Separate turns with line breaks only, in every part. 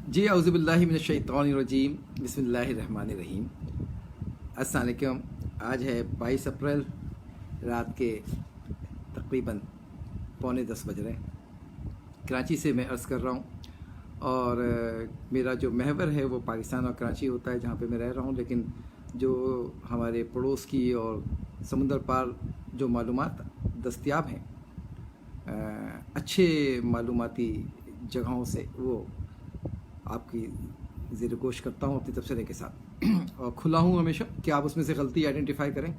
जी औज़ुबिल्लाहि मिनश्शैतानिर्रजीम बिस्मिल्लाहिर्रहमानिर्रहीम। अस्सलाम वालेकुम। आज है 22 अप्रैल, रात के तकरीबन 9:45 बज रहे हैं। कराची से मैं अर्ज़ कर रहा हूँ और मेरा जो महवर है वो पाकिस्तान और कराची होता है जहाँ पे मैं रह रहा हूँ, लेकिन जो हमारे पड़ोस की और समुंदर पार जो मालूमात दस्तयाब हैं अच्छे मालूमाती जगहों से, वो आपकी ज़ेर गोश करता हूँ अपनी तबसरे के साथ और खुला हूँ हमेशा कि आप उसमें से गलती आइडेंटिफाई करें।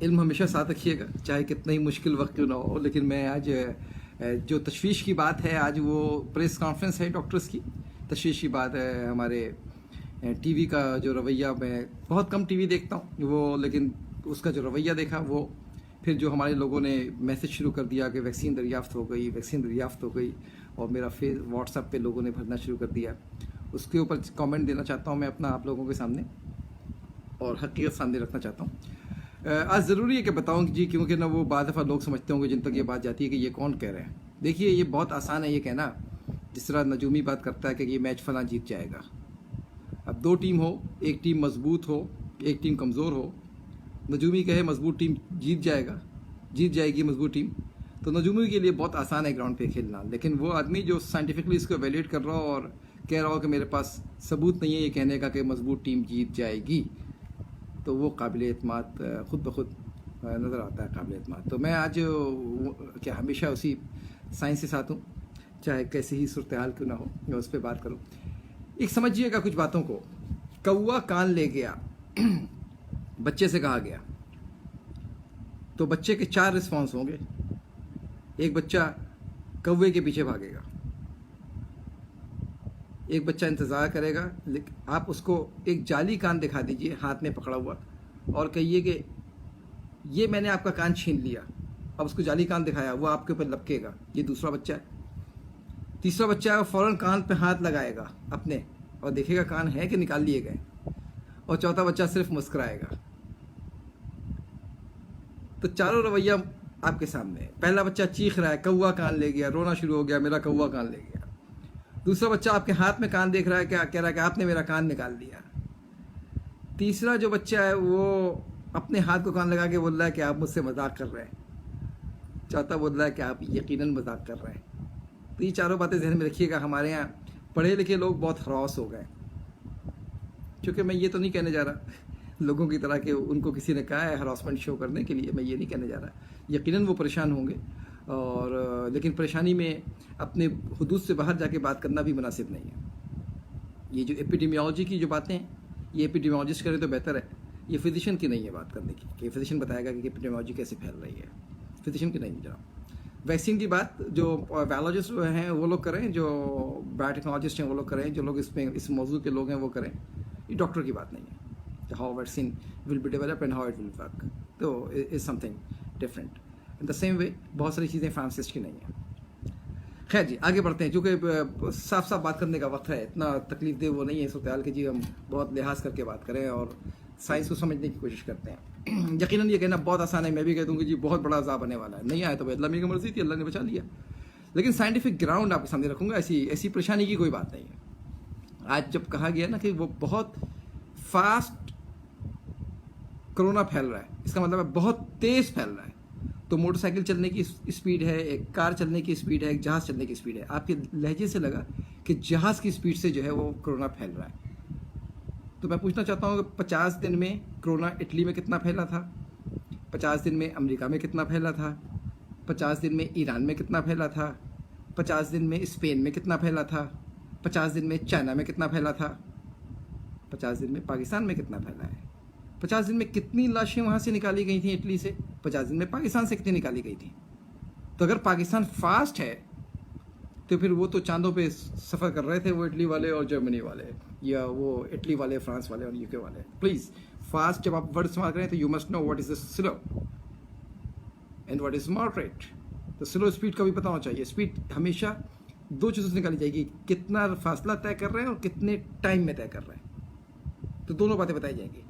इल्म हमेशा साथ रखिएगा, चाहे कितना ही मुश्किल वक्त क्यों ना हो। लेकिन मैं आज जो तशवीश की बात है, आज वो प्रेस कॉन्फ्रेंस है डॉक्टर्स की। तशवीश की बात है हमारे टीवी का जो रवैया, मैं बहुत कम टीवी देखता हूँ वो, लेकिन उसका जो रवैया देखा वो, फिर जो हमारे लोगों ने मैसेज शुरू कर दिया कि वैक्सीन दरियाफ़्त हो गई, वैक्सीन दरियाफ़्त हो गई, और मेरा फेस व्हाट्सएप पे लोगों ने भरना शुरू कर दिया। उसके ऊपर कमेंट देना चाहता हूँ मैं अपना आप लोगों के सामने और हकीकत सामने रखना चाहता हूँ। आज ज़रूरी है कि बताऊँ जी, क्योंकि ना वो बाद दफ़ा लोग समझते होंगे जिन तक ये बात जाती है कि ये कौन कह रहे हैं। देखिए, ये बहुत आसान है ये कहना, जिस तरह नजूमी बात करता है कि ये मैच फलां जीत जाएगा। अब दो टीम हो, एक टीम मजबूत हो, एक टीम कमज़ोर हो। नजूमी कहे मजबूत टीम जीत जाएगी मजबूत टीम, तो नजूमी के लिए बहुत आसान है ग्राउंड पे खेलना। लेकिन वो आदमी जो साइंटिफिकली इसको एवेल्यूएट कर रहा हो और कह रहा हो कि मेरे पास सबूत नहीं है ये कहने का कि मजबूत टीम जीत जाएगी, तो वो काबिल एतमाद खुद ब खुद नज़र आता है, काबिल एतमाद। तो मैं आज क्या हमेशा उसी साइंस के साथ हूँ, चाहे कैसी ही सूरत हाल क्यों ना हो, मैं उस पर बात करूँ। एक समझिएगा कुछ बातों को। कौवा कान ले गया बच्चे से कहा गया, तो बच्चे के 4 रिस्पॉन्स होंगे। एक बच्चा कौवे के पीछे भागेगा, एक बच्चा इंतज़ार करेगा, आप उसको एक जाली कान दिखा दीजिए हाथ में पकड़ा हुआ और कहिए कि ये मैंने आपका कान छीन लिया। अब उसको जाली कान दिखाया, वो आपके ऊपर लपकेगा, ये दूसरा बच्चा है। तीसरा बच्चा है, फ़ौरन कान पे हाथ लगाएगा अपने और देखेगा कान है कि निकाल लिए गए। और चौथा बच्चा सिर्फ मुस्कुराएगा। तो चारों रवैया आपके सामने है। पहला बच्चा चीख रहा है, कौवा कान ले गया, रोना शुरू हो गया, मेरा कौवा कान ले गया। दूसरा बच्चा आपके हाथ में कान देख रहा है, क्या कह रहा है कि आपने मेरा कान निकाल दिया। तीसरा जो बच्चा है वो अपने हाथ को कान लगा के बोल रहा है कि आप मुझसे मजाक कर रहे हैं। चौथा बोल रहा है कि आप यकीनन मजाक कर रहे हैं। तो ये चारों बातें ध्यान में रखिएगा। हमारे यहाँ पढ़े लिखे लोग बहुत हरास हो गए, क्योंकि मैं ये तो नहीं कहने जा रहा लोगों की तरह कि उनको किसी ने कहा है हरासमेंट शो करने के लिए, मैं ये नहीं कहने जा रहा। यकीनन वो परेशान होंगे, और लेकिन परेशानी में अपने हुदूद से बाहर जाके बात करना भी मुनासिब नहीं है। ये जो एपिडेमियोलॉजी की जो बातें हैं, ये एपिडेमियोलॉजिस्ट करें तो बेहतर है, ये फिजिशियन की नहीं है बात करने की कि फिजिशियन बताएगा कि एपिडेमियोलॉजी कैसे फैल रही है। फिजिशियन की नहीं जनाब। वैक्सीन की बात जो बायोलॉजिस्ट हैं वो लोग करें, जो बायोटेक्नोलॉजिस्ट हैं वो लोग करें, जो लोग इसमें इस मौजूद के लोग हैं वो करें। ये डॉक्टर की बात नहीं है। How vaccine will be developed and how it will work, तो is something different. In the same way, बहुत सारी चीज़ें फार्मासिस्ट की नहीं है। खैर जी, आगे बढ़ते हैं, क्योंकि साफ साफ बात करने का वक्त है, इतना तकलीफ दे वो नहीं है सूरत हाल की जी। हम बहुत लिहाज करके बात करें और साइंस को समझने की कोशिश करते हैं। यकीनन ये कहना बहुत आसान है, मैं भी कह दूँगी जी बहुत बड़ा अज़ाब आने वाला है, नहीं आया तो अल्लाह की मर्जी थी, अल्लाह ने बचा लिया। लेकिन साइंटिफिक ग्राउंड आपके सामने रखूँगा, ऐसी परेशानी की कोई बात नहीं है। आज जब कहा गया ना कि वो बहुत फास्ट कोरोना फैल रहा है, इसका मतलब है बहुत तेज़ फैल रहा है। तो मोटरसाइकिल चलने की स्पीड है, एक कार चलने की स्पीड है, एक जहाज़ चलने की स्पीड है। आपके लहजे से लगा कि जहाज़ की स्पीड से जो है वो कोरोना फैल रहा है। तो मैं पूछना चाहता हूँ कि 50 दिन में कोरोना इटली में कितना फैला था, 50 दिन में अमेरिका में कितना फैला था, 50 दिन में ईरान में कितना फैला था, 50 दिन में स्पेन में कितना फैला था, 50 दिन में चाइना में कितना फैला था, 50 दिन में पाकिस्तान में कितना फैला है, 50 दिन में कितनी लाशें वहाँ से निकाली गई थी इटली से, 50 दिन में पाकिस्तान से कितनी निकाली गई थी। तो अगर पाकिस्तान फास्ट है तो फिर वो तो चांदों पे सफ़र कर रहे थे, वो इटली वाले और जर्मनी वाले, या वो इटली वाले, फ्रांस वाले और यूके वाले। प्लीज़, फास्ट जब आप वर्ड इस्तेमाल करें तो you must know what is the slow and what is moderate. तो स्लो स्पीड का भी पता होना चाहिए। स्पीड हमेशा दो चीज़ों से निकाली जाएगी, कितना फासला तय कर रहे हैं और कितने टाइम में तय कर रहे हैं, तो दोनों बातें बताई जाएंगी।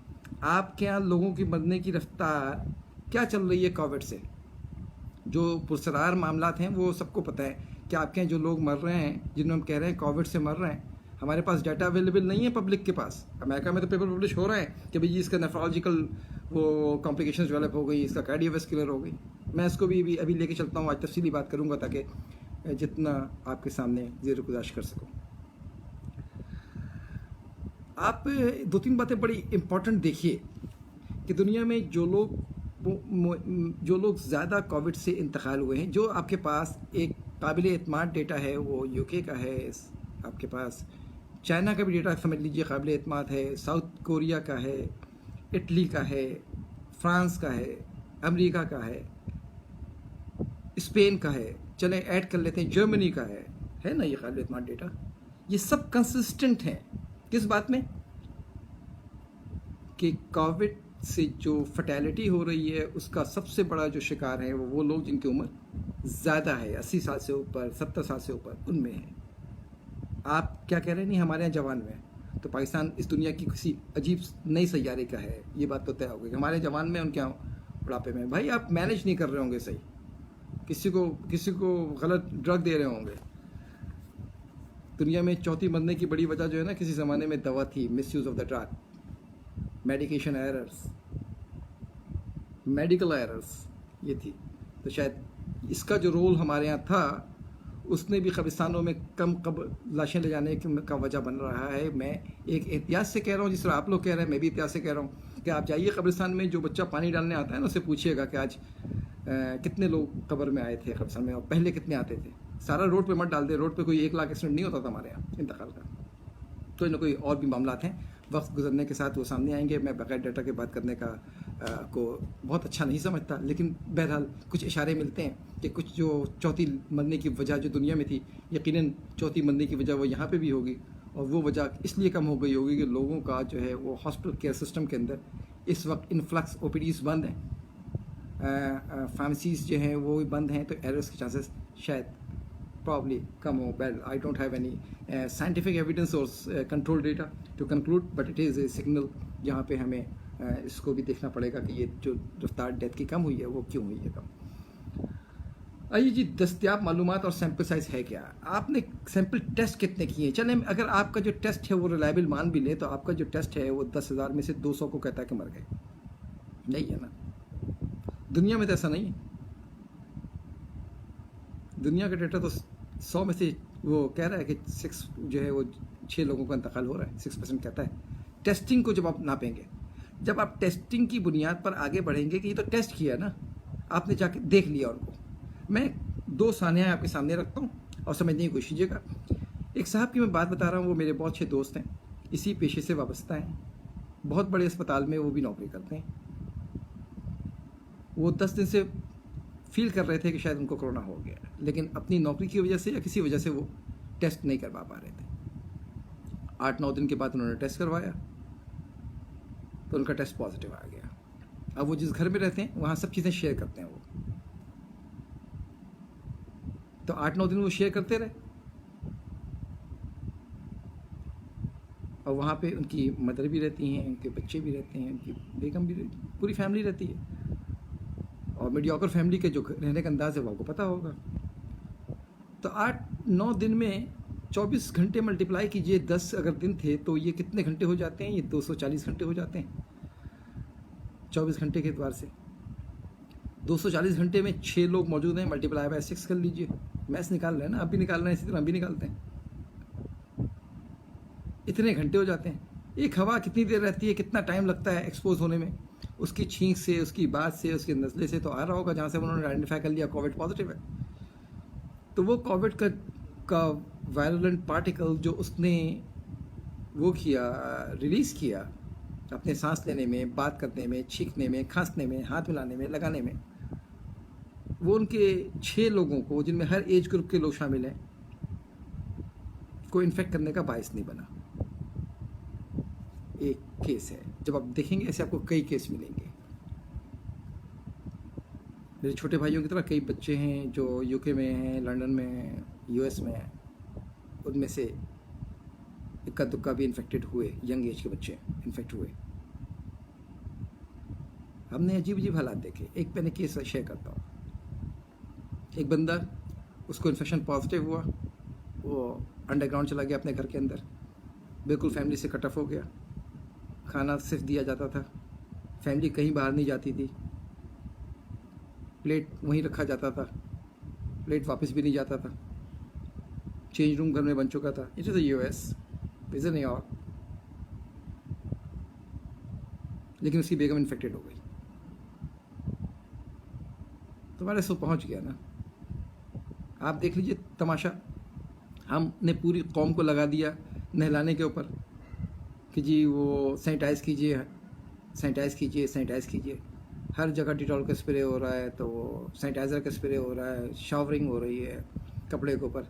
आपके यहाँ लोगों की मरने की रफ्तार क्या चल रही है कोविड से, जो पुरसरार मामलात हैं वो सबको पता है क्या आपके यहाँ जो लोग मर रहे हैं, जिन्हें हम कह रहे हैं कोविड से मर रहे हैं, हमारे पास डाटा अवेलेबल नहीं है पब्लिक के पास? अमेरिका में तो पेपर पब्लिश हो रहे हैं कि भाई जी इसका नेफ्रोलॉजिकल वो कॉम्प्लिकेशंस डेवलप हो गई, इसका कार्डियोवैस्कुलर हो गई। मैं इसको भी अभी लेके चलता हूँ, आज तफसीली बात करूँगा ताकि जितना आपके सामने ज़ेर गुज़ारिश कर सकूँ। आप 2-3 बातें बड़ी इम्पॉर्टेंट देखिए कि दुनिया में जो लोग ज़्यादा कोविड से इंतकाल हुए हैं, जो आपके पास एक काबिल एतमाद डेटा है वो यूके का है, आपके पास चाइना का भी डेटा समझ लीजिए काबिल एतमाद है, साउथ कोरिया का है, इटली का है, फ्रांस का है, अमेरिका का है, स्पेन का है, चलें ऐड कर लेते हैं जर्मनी का है ना ये काबिल एतमाद डेटा। ये सब कंसिस्टेंट हैं किस बात में कि कोविड से जो फर्टेलिटी हो रही है उसका सबसे बड़ा जो शिकार है वो लोग जिनकी उम्र ज़्यादा है, 80 साल से ऊपर, 70 साल से ऊपर, उनमें है। आप क्या कह रहे हैं? नहीं, हमारे यहाँ जवान में है। तो पाकिस्तान इस दुनिया की किसी अजीब नई सैयारे का है, ये बात तो तय हो गई। हमारे जवान में, उनके यहाँ बुढ़ापे में। भाई आप मैनेज नहीं कर रहे होंगे सही, किसी को गलत ड्रग दे रहे होंगे। दुनिया में चौथी मरने की बड़ी वजह जो है ना, किसी ज़माने में दवा थी, miss use of the drug, medication errors, medical errors, ये थी। तो शायद इसका जो रोल हमारे यहाँ था उसने भी कब्रिस्तानों में कम लाशें ले जाने का वजह बन रहा है। मैं एक एहतियात से कह रहा हूँ, जिस तरह आप लोग कह रहे हैं, मैं भी एहतियात से कह रहा हूँ कि आप जाइए कब्रिस्तान में, जो बच्चा पानी डालने आता है ना उससे पूछिएगा कि आज कितने लोग कब्र में आए थे कब्रिस्तान में और पहले कितने आते थे। सारा रोड पे मत डाल दे, रोड पे कोई 1 लाख एक्सीडेंट नहीं होता था हमारे यहाँ इंतकाल का। कोई ना कोई और भी मामला हैं, वक्त गुजरने के साथ वो सामने आएंगे। मैं बगैर डाटा के बात करने का को बहुत अच्छा नहीं समझता, लेकिन बहरहाल कुछ इशारे मिलते हैं कि कुछ जो चौथी मरने की वजह जो दुनिया में थी, यकीनन चौथी मरने की वजह वो यहाँ पे भी होगी। और वो वजह इसलिए कम हो गई होगी कि लोगों का जो है वो हॉस्पिटल केयर सिस्टम के अंदर इस वक्त इन्फ्लक्स OPDs बंद हैं, फार्मेसीज जो हैं वो भी बंद हैं, तो एरर्स के चांसेस शायद probably come on. Well, I don't have any scientific evidence or control data to conclude, but it is a signal जहाँ पे हमें इसको भी देखना पड़ेगा कि ये जो रफ्तार डेथ की कम हुई है वो क्यों हुई है कम। आइए जी, दस्तियाब मालूमात और सैंपल साइज है क्या? आपने सैंपल टेस्ट कितने किए हैं? चलें, अगर आपका जो टेस्ट है वो रिलायबल मान भी ले, तो आपका जो टेस्ट है वो 10,000 में से 200 को कहता है कि मर गए। नहीं है ना, दुनिया में तो ऐसा नहीं है। दुनिया का डेटा तो 100 में से वो कह रहा है कि 6 जो है वो 6 लोगों का इंतकाल हो रहा है, 6% कहता है। टेस्टिंग को जब आप नापेंगे, जब आप टेस्टिंग की बुनियाद पर आगे बढ़ेंगे कि ये तो टेस्ट किया ना, आपने जाके देख लिया उनको। मैं 2 सानिया आपके सामने रखता हूँ और समझने की कोशिश कीजिएगा। एक साहब की मैं बात बता रहा हूँ, वो मेरे बहुत अच्छे दोस्त हैं, इसी पेशे से वाबस्ता हैं, बहुत बड़े अस्पताल में वो भी नौकरी करते हैं। वो 10 दिन से फील कर रहे थे कि शायद उनको कोरोना हो गया, लेकिन अपनी नौकरी की वजह से या किसी वजह से वो टेस्ट नहीं करवा पा रहे थे। 8-9 दिन के बाद उन्होंने टेस्ट करवाया तो उनका टेस्ट पॉजिटिव आ गया। अब वो जिस घर में रहते हैं वहाँ सब चीज़ें शेयर करते हैं वो, तो 8-9 दिन वो शेयर करते रहे। और वहाँ पे उनकी मदर भी रहती हैं, उनके बच्चे भी रहते हैं, उनकी बेगम भी रहती, पूरी फैमिली रहती है। और मीडियोकर फैमिली के जो रहने का अंदाज़ है वो आपको पता होगा। तो 8-9 दिन में 24 घंटे मल्टीप्लाई कीजिए, 10 अगर दिन थे तो ये कितने घंटे हो जाते हैं? ये 240 घंटे हो जाते हैं 24 घंटे के एतबार से। 240 घंटे में 6 लोग मौजूद हैं, मल्टीप्लाई बाय 6 कर लीजिए। मैथ्स निकाल रहे हैं ना, आप भी निकाल रहे हैं, इसी तरह हम भी निकालते हैं। इतने घंटे हो जाते हैं। एक हवा कितनी देर रहती है, कितना टाइम लगता है एक्सपोज होने में? उसकी छींक से, उसकी बात से, उसके नस्ले से तो आ रहा होगा जहाँ से उन्होंने आइडेंटिफाई कर लिया कोविड पॉजिटिव है। तो वो कोविड का वायरुलेंट पार्टिकल जो उसने वो किया, रिलीज़ किया अपने सांस लेने में, बात करने में, छींकने में, खांसने में, हाथ मिलाने में, लगाने में, वो उनके 6 लोगों को, जिनमें हर एज ग्रुप के लोग शामिल हैं, को इन्फेक्ट करने का बायस नहीं बना। एक केस है, जब आप देखेंगे ऐसे आपको कई केस मिलेंगे। मेरे छोटे भाइयों की तरह कई बच्चे हैं जो यूके में हैं, लंदन में हैं, US में हैं, उनमें से इक्का दुक्का भी इन्फेक्टेड हुए, यंग एज के बच्चे इन्फेक्ट हुए। हमने अजीब अजीब हालात देखे। एक मैंने केस शेयर करता हूँ। एक बंदा उसको इन्फेक्शन पॉजिटिव हुआ, वो अंडरग्राउंड चला गया अपने घर के अंदर, बिल्कुल फैमिली से कट ऑफ हो गया, खाना सिर्फ दिया जाता था, फैमिली कहीं बाहर नहीं जाती थी, प्लेट वहीं रखा जाता था, प्लेट वापस भी नहीं जाता था, चेंज रूम घर में बन चुका था। It is US, is New York. लेकिन उसकी बेगम इन्फेक्टेड हो गई, तो वायरस तो पहुंच गया ना। आप देख लीजिए तमाशा, हमने पूरी कौम को लगा दिया नहलाने के ऊपर कि जी वो सैनिटाइज़ कीजिए, सैनिटाइज़ कीजिए, सैनिटाइज़ कीजिए। हर जगह डिटॉल का स्प्रे हो रहा है, तो वो सैनिटाइज़र का स्प्रे हो रहा है, शावरिंग हो रही है कपड़े के ऊपर।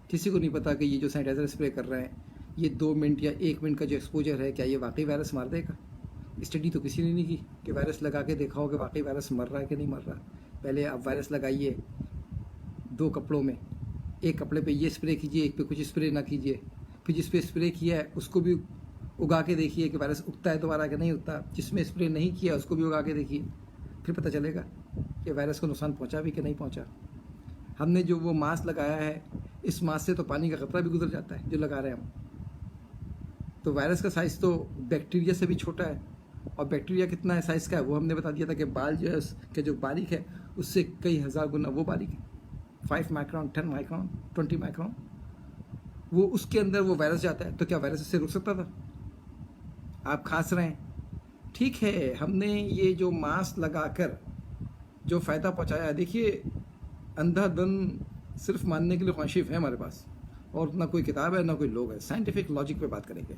किसी को नहीं पता कि ये जो सैनिटाइज़र स्प्रे कर रहे हैं, ये 2 मिनट या 1 मिनट का जो एक्सपोजर है, क्या ये वाकई वायरस मार देगा? स्टडी तो किसी ने नहीं की कि वायरस लगा के देखा हो कि वाकई वायरस मर रहा है कि नहीं मर रहा। पहले आप वायरस लगाइए 2 कपड़ों में, एक कपड़े पे ये स्प्रे कीजिए, एक पे कुछ स्प्रे ना कीजिए, फिर जिस पे स्प्रे किया है उसको भी उगा के देखिए कि वायरस उगता है दोबारा कि नहीं उगता, जिसमें स्प्रे नहीं किया उसको भी उगा के देखिए, फिर पता चलेगा कि वायरस को नुकसान पहुंचा भी कि नहीं पहुंचा। हमने जो वो मास्क लगाया है, इस मास्क से तो पानी का खतरा भी गुजर जाता है जो लगा रहे हैं हम। तो वायरस का साइज़ तो बैक्टीरिया से भी छोटा है, और बैक्टीरिया कितना है साइज़ का है वो हमने बता दिया था कि बाल जो है उसके जो बारीक है उससे कई हज़ार गुना वो बारीक है, 5 माइक्रोन, 10 माइक्रोन, 20 माइक्रोन, वो उसके अंदर वो वायरस जाता है। तो क्या वायरस इससे रुक सकता था? आप खांस रहे हैं, ठीक है, हमने ये जो मास्क लगाकर जो फ़ायदा पहुंचाया, देखिए अंधाधुन सिर्फ मानने के लिए ख्वाहिश है हमारे पास, और ना कोई किताब है ना कोई लोग है। साइंटिफिक लॉजिक पे बात करेंगे।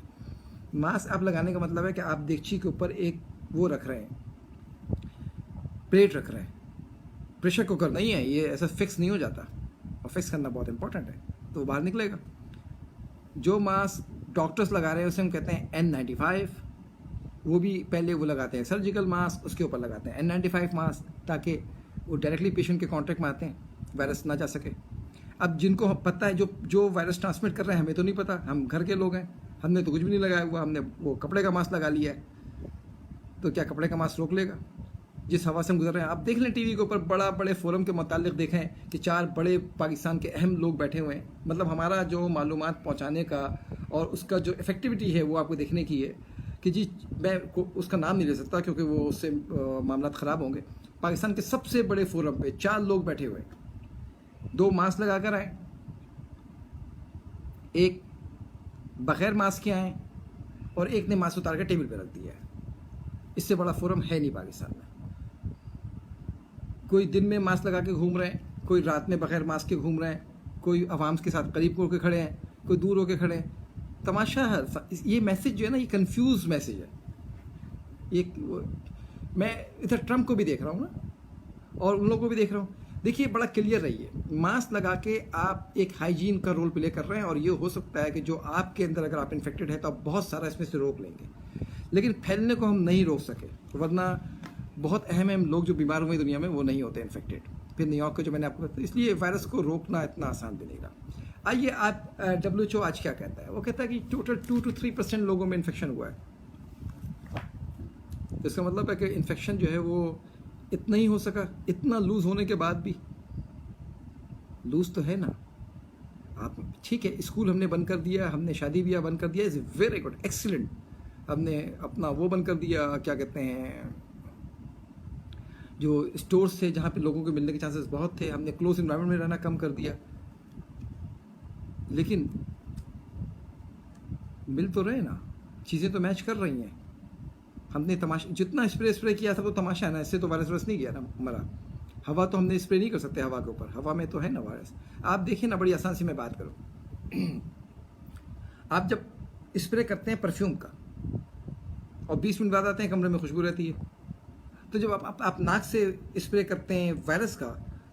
मास्क आप लगाने का मतलब है कि आप देगची के ऊपर एक वो रख रहे हैं, प्लेट रख रहे हैं, प्रेशर कुकर नहीं है ये, ऐसा फिक्स नहीं हो जाता, और फिक्स करना बहुत इंपॉर्टेंट है, तो बाहर निकलेगा। जो मास्क डॉक्टर्स लगा रहे हैं उसे हम कहते हैं N95, वो भी पहले वो लगाते हैं सर्जिकल मास्क, उसके ऊपर लगाते हैं N95 मास्क, ताकि वो डायरेक्टली पेशेंट के कॉन्टैक्ट में आते हैं, वायरस ना जा सके। अब जिनको पता है, जो वायरस ट्रांसमिट कर रहे हैं, हमें तो नहीं पता, हम घर के लोग हैं, हमने तो कुछ भी नहीं लगाया हुआ, हमने वो कपड़े का मास्क लगा लिया है, तो क्या कपड़े का मास्क रोक लेगा? जिस हवा से हम गुजर रहे हैं, आप देख लें टीवी के ऊपर, बड़े फोरम के मुतालिक देखें कि 4 बड़े पाकिस्तान के अहम लोग बैठे हुए हैं। मतलब हमारा जो मालूमात पहुंचाने का और उसका जो इफेक्टिविटी है वो आपको देखने की है कि जी, मैं उसका नाम नहीं ले सकता क्योंकि वो उससे मामला ख़राब होंगे। पाकिस्तान के सबसे बड़े फोरम पे 4 लोग बैठे हुए हैं, 2 मास्क लगा कर आए, एक बगैर मास्क के आए, और एक ने मास्क उतार के टेबल पे रख दिया है। इससे बड़ा फोरम है नहीं पाकिस्तान में। कोई दिन में मास्क लगा के घूम रहे हैं, कोई रात में बगैर मास्क के घूम रहे हैं, कोई अवाम के साथ करीब होकर खड़े हैं, कोई दूर होकर खड़े हैं। तमाशा है। ये मैसेज जो है ना, ये कंफ्यूज मैसेज है। ये मैं इधर ट्रम्प को भी देख रहा हूँ ना, और उन लोगों को भी देख रहा हूँ। देखिए, बड़ा क्लियर रहिए, मास्क लगा के आप एक हाइजीन का रोल प्ले कर रहे हैं, और ये हो सकता है कि जो आपके अंदर अगर आप इन्फेक्टेड है तो आप बहुत सारा इसमें से रोक लेंगे, लेकिन फैलने को हम नहीं रोक सके। वरना बहुत अहम लोग जो बीमार हुए दुनिया में वो नहीं होते इन्फेक्टेड। फिर न्यूयॉर्क का जो मैंने आपको बताया, इसलिए वायरस को रोकना इतना आसान भी नहीं रहा। आइए, आप WHO आज क्या कहता है? वो कहता है कि टोटल 2 to 3% लोगों में इन्फेक्शन हुआ है। इसका मतलब है कि इन्फेक्शन जो है वो इतना ही हो सका, इतना लूज होने के बाद भी। लूज तो है ना आप, ठीक है, स्कूल हमने बंद कर दिया, हमने शादी ब्याह बंद कर दिया, इज़ वेरी गुड, एक्सीलेंट। हमने अपना वो बंद कर दिया, क्या कहते हैं, जो स्टोर्स थे जहाँ पे लोगों के मिलने के चांसेस बहुत थे, हमने क्लोज इन्वायरमेंट में रहना कम कर दिया। लेकिन मिल तो रहे ना, चीज़ें तो मैच कर रही हैं। हमने तमाशा जितना स्प्रे किया था वो तमाशा है ना, इससे तो वायरस नहीं गया ना, मरा। हवा तो हमने स्प्रे नहीं कर सकते हवा के ऊपर, हवा में तो है ना वायरस। आप देखिए ना, बड़ी आसान सी मैं बात करूँ, आप जब स्प्रे करते हैं परफ्यूम का और 20 मिनट बाद आते हैं, कमरे में खुशबू रहती है। तो जब आप नाक से स्प्रे करते हैं वायरस का,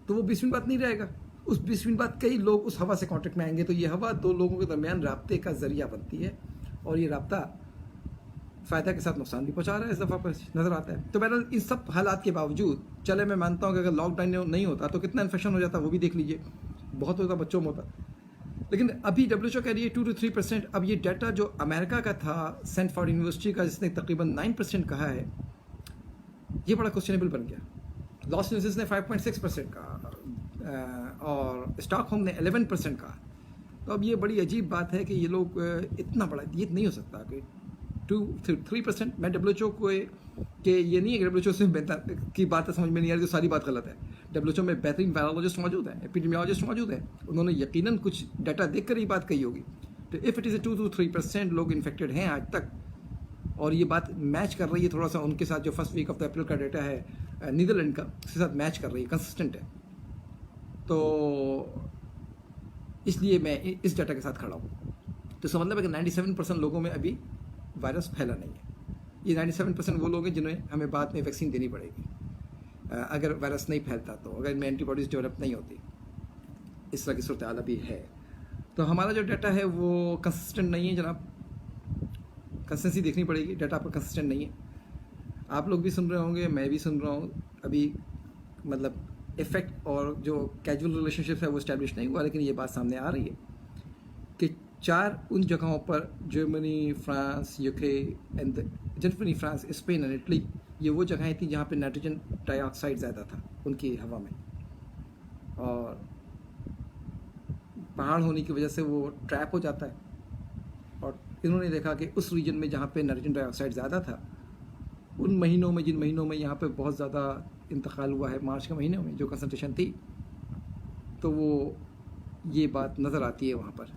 तो वो 20 मिनट बाद नहीं रहेगा। उस 20 मिनट बाद कई लोग उस हवा से कांटेक्ट में आएंगे, तो ये हवा 2 लोगों के दरमियान राब्ते का जरिया बनती है, और ये राब्ता फ़ायदा के साथ नुकसान भी पहुंचा रहा है, इस दफ़ा पर नज़र आता है। तो बहरहाल इन सब हालात के बावजूद, चले मैं मानता हूँ कि अगर लॉकडाउन नहीं होता तो कितना इन्फेक्शन हो जाता, वो भी देख लीजिए, बहुत होता, बच्चों में होता। लेकिन अभी WHO कह रही है 2 to 3%। अब ये डाटा जो अमेरिका का था, स्टैनफोर्ड यूनिवर्सिटी का, जिसने तकरीबन 9% कहा है, ये बड़ा क्वेश्चनेबल बन गया। लॉस एंजल्स ने 5.6% कहा, और स्टॉकहोम ने 11% कहा। तो अब ये बड़ी अजीब बात है कि ये लोग इतना बड़ा, ये नहीं हो सकता कि 2-3%। मैं डब्ल्यूएचओ को कि ये नहीं है कि डब्ल्यूएचओ से की बात समझ में नहीं आ रही तो सारी बात गलत है। डब्ल्यूएचओ में बेहतरीन वायरोलॉजिस्ट मौजूद हैं, एपिडेमियोलॉजिस्ट मौजूद हैं, उन्होंने यकीनन कुछ डाटा देख कर ही बात कही होगी। तो इफ़ इट इज़ 2-3% लोग इन्फेक्टेड हैं आज तक, और ये बात मैच कर रही है थोड़ा सा उनके साथ जो first week of the April का डाटा है नीदरलैंड का, उसके साथ मैच कर रही है, कंसिस्टेंट है। तो इसलिए मैं इस डाटा के साथ खड़ा हूँ। तो इसका मतलब है कि 97% लोगों में अभी वायरस फैला नहीं है। ये 97% वो लोग हैं जिन्हें हमें बाद में वैक्सीन देनी पड़ेगी अगर वायरस नहीं फैलता, तो अगर इनमें एंटीबॉडीज़ डेवलप नहीं होती। इस तरह की सूरत हाल अभी है। तो हमारा जो डाटा है वो कंसिस्टेंट नहीं है जनाब, कंसिस्टेंसी देखनी पड़ेगी। डाटा आपका कंसिस्टेंट नहीं है, आप लोग भी सुन रहे होंगे, मैं भी सुन रहा हूँ। अभी मतलब इफेक्ट और जो कैजुअल रिलेशनशिप है वो इस्टेब्लिश नहीं हुआ, लेकिन ये बात सामने आ रही है कि 4 उन जगहों पर, Germany, France, UK and Germany, France, Spain and Italy, ये वो जगहें थी जहाँ पे नाइट्रोजन डाइऑक्साइड ज़्यादा था उनकी हवा में, और पहाड़ होने की वजह से वो ट्रैप हो जाता है। और इन्होंने देखा कि उस रीजन में जहाँ पे नाइट्रोजन डाइऑक्साइड ज़्यादा था, उन महीनों में, जिन महीनों में यहाँ पे बहुत ज़्यादा इंतकाल हुआ है, मार्च के महीने में जो कंसंट्रेशन थी, तो वो ये बात नज़र आती है वहाँ पर।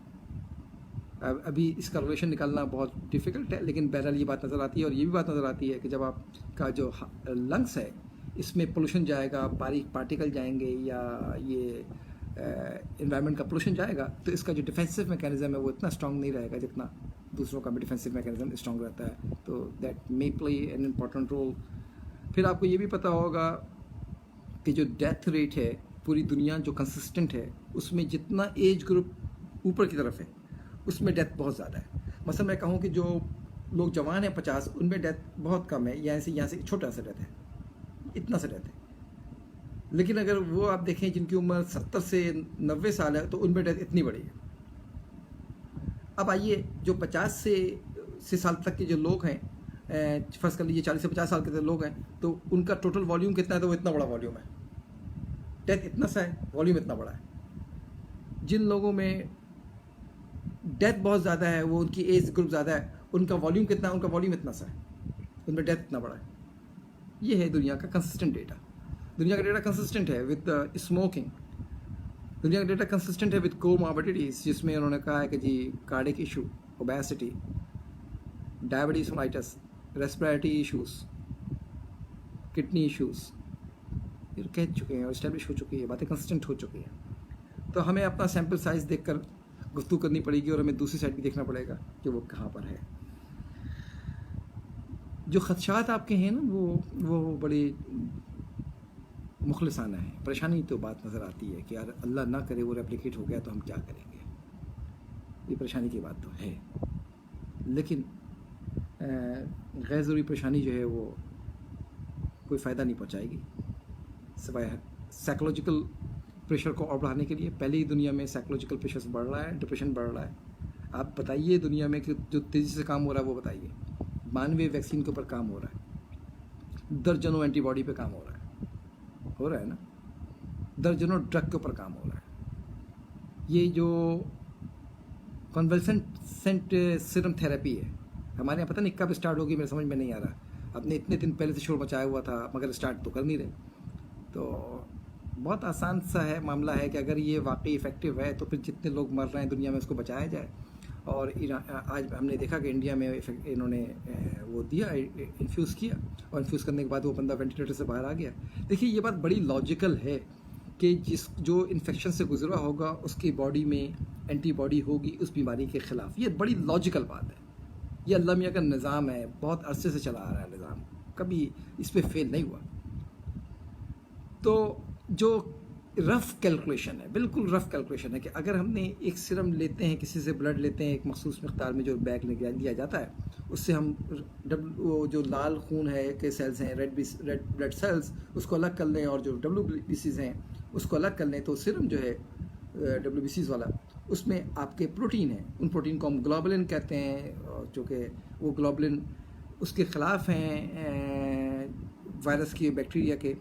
अभी इसका रिलेशन निकालना बहुत डिफ़िकल्ट है, लेकिन बहरहाल ये बात नज़र आती है। और ये भी बात नज़र आती है कि जब आपका जो लंग्स है इसमें पोल्यूशन जाएगा, बारीक पार्टिकल जाएंगे, या ये एनवायरनमेंट का पोल्यूशन जाएगा, तो इसका जो डिफेंसिव मैकेनिज़्म है वो इतना स्ट्रॉन्ग नहीं रहेगा जितना दूसरों का भी डिफेंसिव मैकेनिज्म स्ट्रॉन्ग रहता है। तो that may play an important role. फिर आपको ये भी पता होगा कि जो डेथ रेट है पूरी दुनिया जो कंसिस्टेंट है, उसमें जितना एज ग्रुप ऊपर की तरफ है उसमें डेथ बहुत ज़्यादा है। मसलन मैं कहूँ कि जो लोग जवान हैं 50, उनमें डेथ बहुत कम है, यहाँ से छोटा सा डेथ है, इतना सा डेथ है। लेकिन अगर वो आप देखें जिनकी उम्र 70 से 90 साल है, तो उनमें डेथ इतनी बड़ी है। अब आइए, जो 50 से साल तक के जो लोग हैं, फर्स्ट कर लीजिए 40 से 50 साल के लोग हैं, तो उनका टोटल वॉल्यूम कितना है, तो वो इतना बड़ा वॉल्यूम है। डेथ इतना सा है, वॉल्यूम इतना बड़ा है। जिन लोगों में डेथ बहुत ज़्यादा है, वो उनकी एज ग्रुप ज़्यादा है, उनका वॉल्यूम कितना है, उनका वॉल्यूम इतना सा है, उनमें डेथ इतना बड़ा है। ये है दुनिया का कंसिस्टेंट डेटा। दुनिया का डेटा कंसिस्टेंट है विद स्मोकिंग, दुनिया का डेटा कंसिस्टेंट है विद कोमॉर्बिडिटीज़, जिसमें उन्होंने कहा है कि जी cardiac issue, obesity, diabetes mellitus, respiratory issues, kidney issues, ये कह चुके हैं और इस्टेब्लिश हो चुकी है, बातें कंसिस्टेंट हो चुकी हैं। तो हमें अपना सैम्पल साइज़ देखकर गुफ्तगू करनी पड़ेगी, और हमें दूसरी साइड भी देखना पड़ेगा कि वो कहाँ पर है। जो खदशात आपके हैं ना, वो बड़े मुखलिसाना है। परेशानी तो बात नज़र आती है कि यार अल्लाह ना करे वो रेप्लिकेट हो गया तो हम क्या करेंगे, ये परेशानी की बात तो है। लेकिन गैर ज़रूरी परेशानी जो है वो कोई फ़ायदा नहीं पहुंचाएगी, सिवाय साइकोलॉजिकल प्रेशर को और बढ़ाने के लिए। पहले ही दुनिया में साइकोलॉजिकल प्रेशर बढ़ रहा है, डिप्रेशन बढ़ रहा है। आप बताइए दुनिया में कि जो तेज़ी से काम हो रहा है वो बताइए। 92 वैक्सीन के ऊपर काम हो रहा है, दर्जनों एंटीबॉडी पे काम हो रहा है ना, दर्जनों ड्रग के ऊपर काम हो रहा है। ये जो कन्वल्सेंट सीरम थेरेपी है हमारे यहाँ, पता नहीं कब स्टार्ट होगी, मेरे समझ में नहीं आ रहा। आपने इतने दिन पहले से शोर मचाया हुआ था, मगर स्टार्ट तो कर नहीं रहे। तो बहुत आसान सा है मामला है कि अगर ये वाकई इफ़ेक्टिव है तो फिर जितने लोग मर रहे हैं दुनिया में उसको बचाया जाए। और आज हमने देखा कि इंडिया में इन्होंने वो दिया, इन्फ्यूज़ किया, और इन्फ्यूज़ करने के बाद वो बंदा वेंटिलेटर से बाहर आ गया। देखिए ये बात बड़ी लॉजिकल है कि जो इन्फेक्शन से गुजरा होगा उसकी बॉडी में एंटीबॉडी होगी उस बीमारी के ख़िलाफ़। ये बड़ी लॉजिकल बात है। ये अल्लाह मियाँ का निज़ाम है, बहुत अरसे से चला आ रहा है निज़ाम, कभी इस पर फेल नहीं हुआ। तो जो रफ़ कैलकुलेशन है, बिल्कुल रफ़ कैलकुलेशन है कि अगर हमने एक सीरम लेते हैं, किसी से ब्लड लेते हैं एक मखसूस मकदार में जो बैग में दिया जाता है, उससे हम वो जो लाल खून है के सेल्स हैं, रेड ब्लड सेल्स, उसको अलग कर लें, और जो WBCs हैं उसको अलग कर लें, तो सीरम जो है WBCs वाला, उसमें आपके प्रोटीन हैं। उन प्रोटीन को हम ग्लोबुलिन कहते हैं, जो कि वो ग्लोबुलिन उसके ख़िलाफ़ हैं वायरस की, बैक्टीरिया के,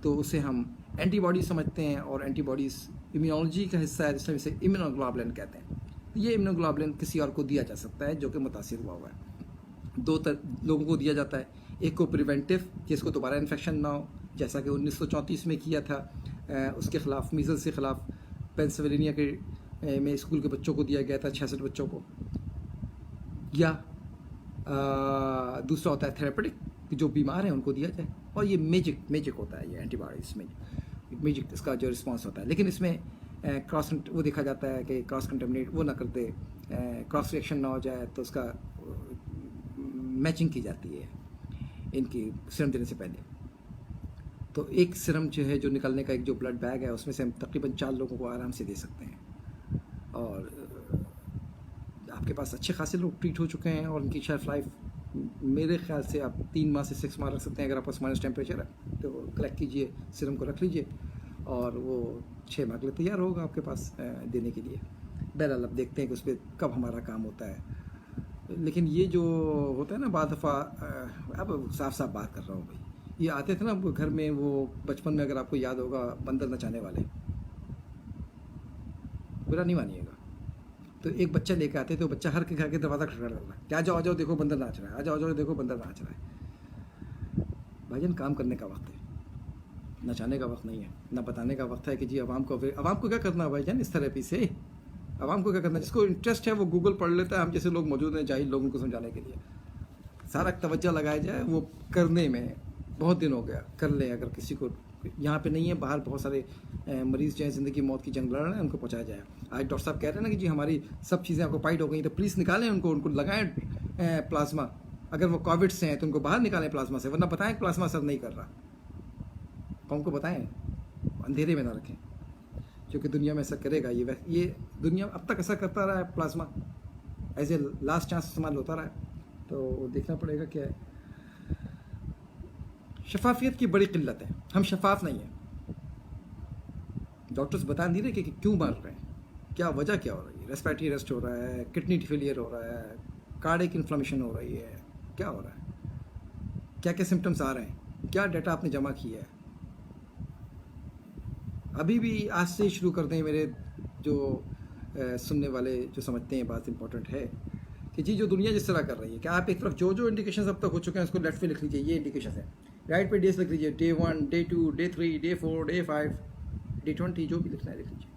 तो उसे हम एंटीबॉडी समझते हैं, और एंटीबॉडीज़ इम्यूनोलॉजी का हिस्सा है जिसमें इसे इम्यूनोग्लोबुलिन कहते हैं। ये इम्यूनोग्लोबुलिन किसी और को दिया जा सकता है जो कि मुतासिर हुआ हुआ है। दो लोगों को दिया जाता है, एक को प्रिवेंटिव कि इसको दोबारा इन्फेक्शन ना हो, जैसा कि 1934 में किया था, उसके ख़िलाफ़ मीज़ल्स के ख़िलाफ़ पेंसिल्वेनिया के में स्कूल के बच्चों को दिया गया था, 66 बच्चों को। या दूसरा होता है थेरेपेटिक कि जो बीमार हैं उनको दिया जाए, और ये मैजिक होता है, ये एंटीबॉडीज़ में मैजिक इसका जो रिस्पांस होता है। लेकिन इसमें क्रॉस वो देखा जाता है कि क्रॉस कंटेमिनेट वो ना कर दे, क्रॉस रिएक्शन ना हो जाए, तो उसका मैचिंग की जाती है इनकी सीरम देने से पहले। तो एक सीरम जो है, जो निकलने का एक जो ब्लड बैग है, उसमें से हम तकरीबन 4 लोगों को आराम से दे सकते हैं। और आपके पास अच्छे खासे लोग ट्रीट हो चुके हैं और उनकी शेल्फ लाइफ मेरे ख्याल से आप 3 माह से 6 माह रख सकते हैं। अगर आपका माइनस टेम्परेचर है तो कलेक्ट कीजिए, सीरम को रख लीजिए, और वो 6 माह के लिए तैयार होगा आपके पास देने के लिए। बहरहाल अब देखते हैं कि उस पर कब हमारा काम होता है। लेकिन ये जो होता है ना, बाद दफ़ा अब साफ बात कर रहा हूँ भाई, ये आते थे ना घर में, वो बचपन में अगर आपको याद होगा, बंदर नचाने वाले, बुरा नहीं मानिएगा, तो एक बच्चा लेके आते थे, तो बच्चा हर के घर के दरवाज़ा खटखटा रहा है, क्या जाओ देखो बंदर नाच रहा है, आ जाओ देखो बंदर नाच रहा है। भाईजान काम करने का वक्त है, नचाने का वक्त नहीं है, ना बताने का वक्त है कि जी आवाम को क्या करना है भाईजान इस थेरेपी से। आवाम को क्या करना है, जिसको इंटरेस्ट है वो गूगल पढ़ लेता है, हम जैसे लोग मौजूद हैं जाहिल लोगों को समझाने के लिए। सारा तवज्जो लगाया जाए वो करने में, बहुत दिन हो गया, कर ले। अगर किसी को यहाँ पे नहीं है, बाहर बहुत सारे मरीज़ जो हैं ज़िंदगी मौत की जंग लड़ रहे हैं, उनको पहुँचाया जाए। आज डॉक्टर साहब कह रहे हैं ना कि जी हमारी सब चीज़ें ऑक्यूपाइड हो गई, तो प्लीज़ निकालें उनको लगाएं प्लाज्मा। अगर वो कोविड से हैं तो उनको बाहर निकालें प्लाज्मा से, वरना बताएं प्लाज्मा असर नहीं कर रहा। कौन को बताएं, अंधेरे में ना रखें, क्योंकि दुनिया में ऐसा करेगा। ये दुनिया अब तक ऐसा करता रहा है, plasma as a last chance इस्तेमाल होता रहा है। तो देखना पड़ेगा क्या है। शफाफियत की बड़ी किल्लत है, हम शफाफ नहीं हैं। डॉक्टर्स बता नहीं रहे कि क्यों मर रहे हैं, क्या वजह क्या हो रही है। रेस्पिरेटरी अरेस्ट हो रहा है, किडनी फेलियर हो रहा है, कार्डियक इन्फ्लेमेशन हो रही है, क्या हो रहा है, क्या क्या सिम्टम्स आ रहे हैं, क्या डाटा आपने जमा किया है। अभी भी आज से शुरू कर दें मेरे जो सुनने वाले जो समझते हैं बात इंपॉर्टेंट है कि जी जो दुनिया जिस तरह कर रही है, क्या आप एक तरफ जो इंडिकेशन अब तक हो चुके हैं उसको लेफ्ट पे लिख लीजिए, ये इंडिकेशन है, राइट पे डेज लिख लीजिए, day 1, day 2, day 3, day 4, day 5, day 20, जो भी लिखना है लिख लीजिए।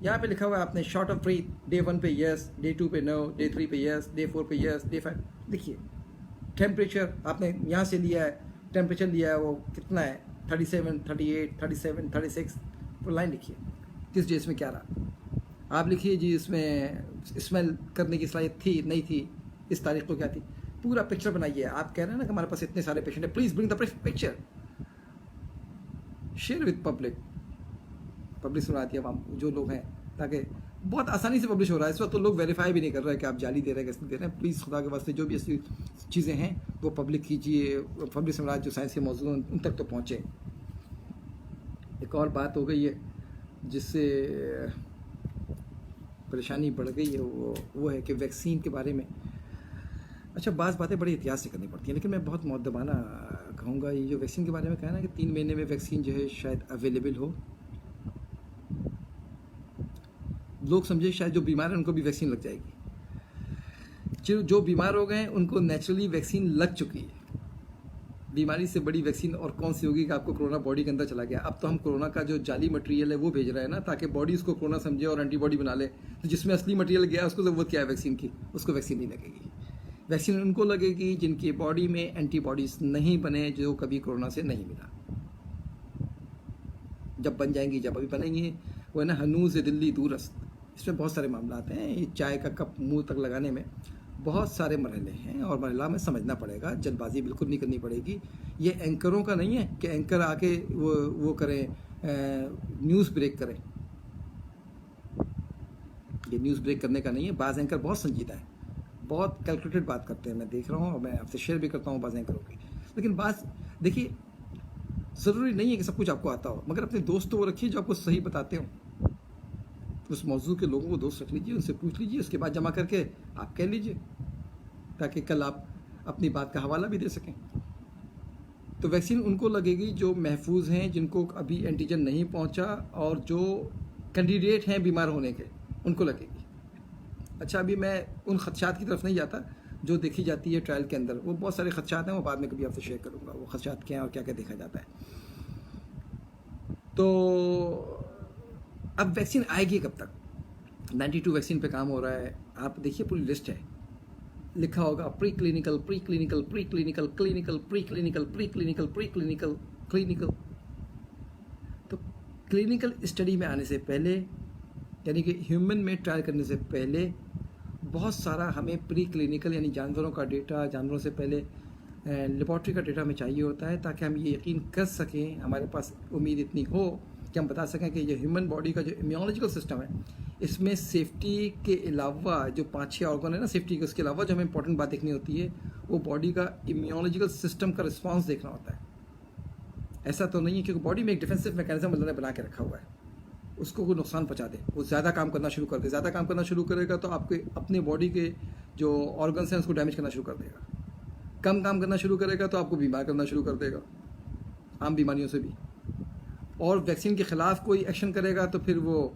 यहाँ पे लिखा हुआ है आपने शॉर्ट ऑफ ब्रीथ, डे 1 पे यस, डे 2 पे नो, डे 3 पे यस, डे 4 पे यस, डे 5 लिखिए। टेम्परेचर आपने यहाँ से लिया है, टेम्परेचर लिया है वो कितना है, 37, 38, 37, 36, वो लाइन लिखिए किस डेज में क्या रहा। आप लिखिए जी इसमें स्मेल करने की सलाहियत थी नहीं थी, इस तारीख को क्या थी, पूरा पिक्चर बनाइए। आप कह रहे हैं ना कि हमारे पास इतने सारे पेशेंट हैं, please bring the picture, share with public सुना दिया आवाम जो लोग हैं, ताकि बहुत आसानी से पब्लिश हो रहा है इस वक्त। तो लोग वेरीफाई भी नहीं कर रहे हैं कि आप जाली दे रहे हैं कैसे दे रहे हैं। प्लीज़ खुदा के वास्ते जो भी ऐसी चीज़ें हैं वो पब्लिक कीजिए, पब्लिक समाज जो साइंस के मौजूद हैं उन तक तो पहुँचे। एक और बात हो गई है जिससे परेशानी बढ़ गई है, वो है कि वैक्सीन के बारे में। अच्छा, बाज़ बातें बड़ी एहतियात से करनी पड़ती हैं, लेकिन मैं बहुत मुअद्दबाना कहूँगा ये जो वैक्सीन के बारे में कहना है कि 3 महीने में वैक्सीन जो है शायद अवेलेबल हो। लोग समझे शायद जो बीमार हैं उनको भी वैक्सीन लग जाएगी। जो बीमार हो गए हैं उनको नेचुरली वैक्सीन लग चुकी है। बीमारी से बड़ी वैक्सीन और कौन सी होगी कि आपको कोरोना बॉडी के अंदर चला गया। अब तो हम कोरोना का जो जाली मटेरियल है वो भेज रहे हैं ना, ताकि बॉडी उसको कोरोना समझे और एंटीबॉडी बना ले। तो जिसमें असली मटेरियल गया उसको ज़रूरत क्या है वैक्सीन की, उसको वैक्सीन नहीं लगेगी। वैक्सीन उनको लगेगी जिनकी बॉडी में एंटीबॉडीज़ नहीं बने, जो कभी कोरोना से नहीं मिला। जब बन जाएंगी, जब अभी बनेंगी, वो है ना हनूज़ दिल्ली दूरस्त। इसमें बहुत सारे मामला आते हैं। ये चाय का कप मुंह तक लगाने में बहुत सारे मरहले हैं और मरहला में समझना पड़ेगा, जल्दबाजी बिल्कुल नहीं करनी पड़ेगी। ये एंकरों का नहीं है कि एंकर आके वो करें, न्यूज़ ब्रेक करें। ये न्यूज़ ब्रेक करने का नहीं है। बाज़ एंकर बहुत संजीदा है, बहुत कैलकुलेटेड बात करते हैं, मैं देख रहा हूँ और मैं आपसे शेयर भी करता हूँ बाज़ एंकरों की। लेकिन बात देखिए, ज़रूरी नहीं है कि सब कुछ आपको आता हो, मगर अपने दोस्त तो वो रखिए जो आपको सही बताते हो। उस मौजू के लोगों को दोस्त रख लीजिए, उनसे पूछ लीजिए, उसके बाद जमा करके आप कह लीजिए, ताकि कल आप अपनी बात का हवाला भी दे सकें। तो वैक्सीन उनको लगेगी जो महफूज हैं, जिनको अभी एंटीजन नहीं पहुंचा और जो कैंडिडेट हैं बीमार होने के, उनको लगेगी। अच्छा, अभी मैं उन खदशात की तरफ नहीं जाता जो देखी जाती है ट्रायल के अंदर, वो बहुत सारे खदशात हैं, वो बाद में कभी आपसे शेयर करूँगा वो खदशात क्या हैं और क्या क्या देखा जाता है। तो अब वैक्सीन आएगी कब तक? 92 वैक्सीन पे काम हो रहा है। आप देखिए पूरी लिस्ट है, लिखा होगा pre clinical, pre clinical, pre clinical, clinical, pre clinical, pre clinical, pre clinical, clinical. तो क्लिनिकल स्टडी में आने से पहले, यानी कि ह्यूमन में ट्रायल करने से पहले, बहुत सारा हमें प्री क्लिनिकल यानी जानवरों का डेटा, जानवरों से पहले लेबॉर्ट्री का डेटा हमें चाहिए होता है, ताकि हम ये यकीन कर सकें, हमारे पास उम्मीद इतनी हो कि हम बता सकें कि ये ह्यूमन बॉडी का जो इम्यूनोलॉजिकल सिस्टम है, इसमें सेफ्टी के अलावा जो 5-6 ऑर्गन है ना सेफ्टी के, उसके अलावा जो हमें इंपॉर्टेंट बात देखनी होती है वो बॉडी का इम्यूनोलॉजिकल सिस्टम का रिस्पांस देखना होता है। ऐसा तो नहीं है क्योंकि बॉडी में एक डिफेंसिव मैकेनिज्म अल्लाह ने बना के रखा हुआ है, उसको कोई नुकसान पहुंचा दे, वो ज़्यादा काम करना शुरू कर दे। ज़्यादा काम करना शुरू करेगा तो आपके अपने बॉडी के जो ऑर्गन्स हैं उसको डैमेज करना शुरू कर देगा। कम काम करना शुरू करेगा तो आपको बीमार करना शुरू कर देगा, आम बीमारियों से भी। और वैक्सीन के ख़िलाफ़ कोई एक्शन करेगा तो फिर वो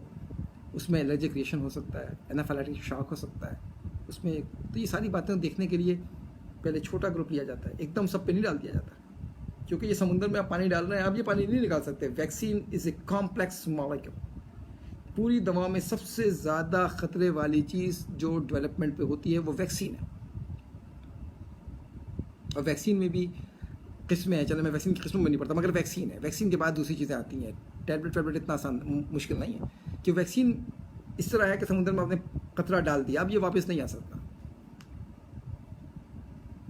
उसमें एलर्जिक रिएक्शन हो सकता है, एनाफिलैक्टिक शॉक हो सकता है उसमें। तो ये सारी बातें देखने के लिए पहले छोटा ग्रुप लिया जाता है, एकदम सब पे नहीं डाल दिया जाता, क्योंकि ये समुद्र में आप पानी डाल रहे हैं, आप ये पानी नहीं निकाल सकते। Vaccine is a complex molecule. पूरी दवा में सबसे ज़्यादा ख़तरे वाली चीज़ जो डेवलपमेंट पे होती है वो वैक्सीन है। और वैक्सीन में भी किस्में हैं, चलो मैं वैक्सीन की किस्मों में नहीं पड़ता, मगर वैक्सीन है। वैक्सीन के बाद दूसरी चीज़ें आती हैं। टैबलेट इतना आसान मुश्किल नहीं है कि वैक्सीन इस तरह है कि समुद्र में आपने कतरा डाल दिया, अब ये वापस नहीं आ सकता।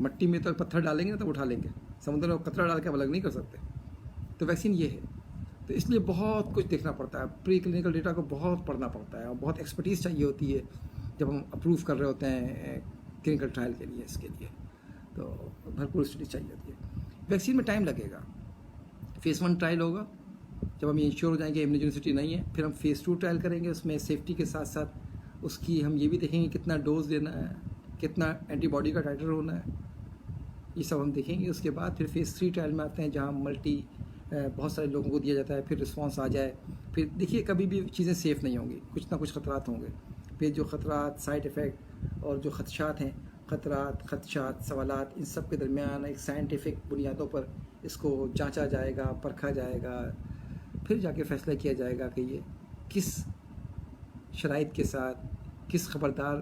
मट्टी में तो पत्थर डालेंगे ना तो उठा लेंगे, समुद्र में कतरा डाल के आप अलग नहीं कर सकते। तो वैक्सीन ये है। तो इसलिए बहुत कुछ देखना पड़ता है, प्री क्लिनिकल डेटा को बहुत पढ़ना पड़ता है और बहुत एक्सपर्टीज़ चाहिए होती है जब हम अप्रूव कर रहे होते हैं क्लिनिकल ट्रायल के लिए। इसके लिए तो भरपूर स्टडी चाहिए होती है। वैक्सीन में टाइम लगेगा। फेज़ 1 ट्रायल होगा, जब हम ये इंश्योर हो जाएंगे इम्यूनोजेनिसिटी नहीं है, फिर हम फेज़ 2 ट्रायल करेंगे। उसमें सेफ्टी के साथ साथ उसकी हम ये भी देखेंगे कितना डोज देना है, कितना एंटीबॉडी का टाइटर होना है, ये सब हम देखेंगे। उसके बाद फिर फेज़ 3 ट्रायल में आते हैं, जहाँ बहुत सारे लोगों को दिया जाता है, फिर रिस्पॉन्स आ जाए। फिर देखिए कभी भी चीज़ें सेफ़ नहीं होंगी, कुछ ना कुछ ख़तरात होंगे। फिर जो ख़तरात, साइड इफ़ेक्ट और जो खदशात हैं, खदशात, सवालात, इन सब के दरमियान एक साइंटिफिक बुनियादों पर इसको जांचा जाएगा, परखा जाएगा, फिर जाके फ़ैसला किया जाएगा कि ये किस शराइत के साथ, किस ख़बरदार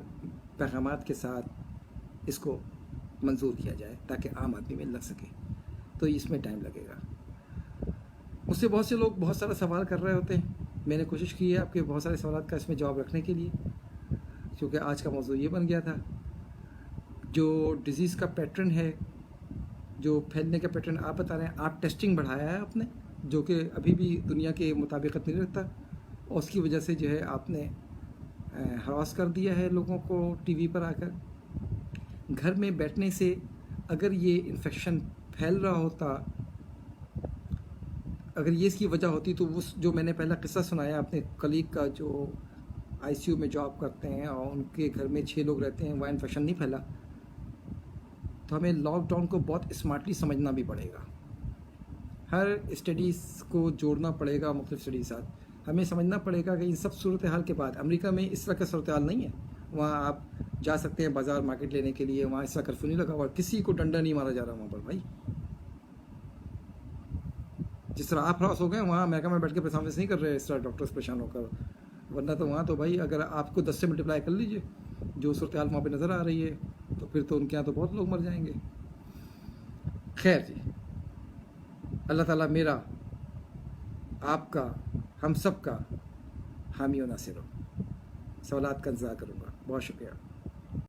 पैगामात के साथ इसको मंजूर किया जाए ताकि आम आदमी में लग सके। तो इसमें टाइम लगेगा। मुझसे बहुत से लोग बहुत सारा सवाल कर रहे होते हैं। मैंने कोशिश की है आपके बहुत सारे सवाल का इसमें जवाब रखने के लिए, क्योंकि आज का मौजू ये बन गया था। जो डिज़ीज़ का पैटर्न है, जो फैलने का पैटर्न आप बता रहे हैं, आप टेस्टिंग बढ़ाया है आपने, जो कि अभी भी दुनिया के मुताबिक नहीं रखता, और उसकी वजह से जो है आपने हरास कर दिया है लोगों को टीवी पर आकर। घर में बैठने से अगर ये इन्फेक्शन फैल रहा होता, अगर ये इसकी वजह होती, तो उस जो मैंने पहला किस्सा सुनाया अपने कलीग का जो आईसीयू में जॉब करते हैं और उनके घर में 6 लोग रहते हैं, वहाँ इन्फेक्शन नहीं फैला। तो हमें लॉकडाउन को बहुत स्मार्टली समझना भी पड़ेगा, हर स्टडीज़ को जोड़ना पड़ेगा मुख्तलिफ स्टडी के साथ। हमें समझना पड़ेगा कि इन सब सूरत हाल के बाद, अमेरिका में इस तरह का सूरत हाल नहीं है, वहाँ आप जा सकते हैं बाज़ार मार्केट लेने के लिए, वहाँ इस तरह कर्फ्यू नहीं लगा हुआ, किसी को डंडा नहीं मारा जा रहा वहाँ पर। भाई जिस तरह आप हरास हो गए, वहाँ अमेरिका में बैठ के परफॉर्मेंस नहीं कर रहे इस तरह डॉक्टर्स परेशान होकर, वरना तो वहाँ तो भाई अगर आपको 10 से मल्टीप्लाई कर लीजिए जो सूरत हाल वहाँ पर नज़र आ रही है, तो फिर तो उनके यहाँ तो बहुत लोग मर जाएंगे। खैर जी, अल्लाह ताला मेरा, आपका, हम सब का हामी और नासिर हो। सवालात का इंतज़ार करूँगा। बहुत शुक्रिया।